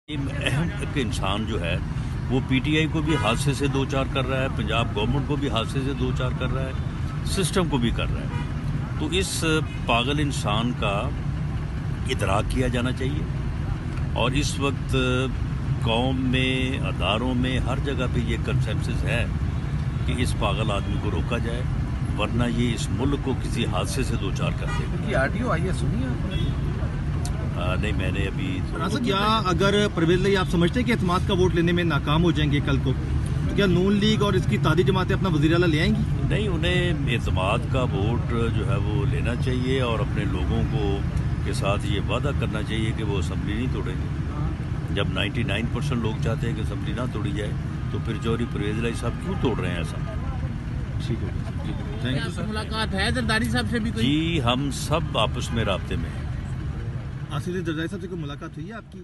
اہم ایک انسان جو ہے وہ پی ٹی آئی کو بھی حادثے سے دو چار کر رہا ہے، پنجاب گورنمنٹ کو بھی حادثے سے دو چار کر رہا ہے، سسٹم کو بھی کر رہا ہے. تو اس پاگل انسان کا ادراک کیا جانا چاہیے، اور اس وقت قوم میں، اداروں میں، ہر جگہ پہ یہ کنسنسس ہے کہ اس پاگل آدمی کو روکا جائے، ورنہ یہ اس ملک کو کسی حادثے سے دو چار کر دے گا. آڈیو آئی ہے، سنی آپ نے؟ نہیں، میں نے ابھی کیا اگر پرویز لائی آپ سمجھتے ہیں کہ اعتماد کا ووٹ لینے میں ناکام ہو جائیں گے کل کو، تو کیا نون لیگ اور اس کی تادی جماعتیں اپنا وزیر اعلیٰ لے آئیں گی؟ نہیں، انہیں اعتماد کا ووٹ جو ہے وہ لینا چاہیے، اور اپنے لوگوں کو کے ساتھ یہ وعدہ کرنا چاہیے کہ وہ اسمبلی نہیں توڑیں گے. جب 99% لوگ چاہتے ہیں کہ اسمبلی نہ توڑی جائے تو پھر جوہری پرویز لائی صاحب کیوں توڑ رہے ہیں ایسا؟ ٹھیک ہے، ملاقات ہے زرداری صاحب سے بھی کوئی؟ جی، ہم سب آپس میں رابطے میں ہیں. آصف زرداری صاحب سے کوئی ملاقات ہوئی ہے آپ کی؟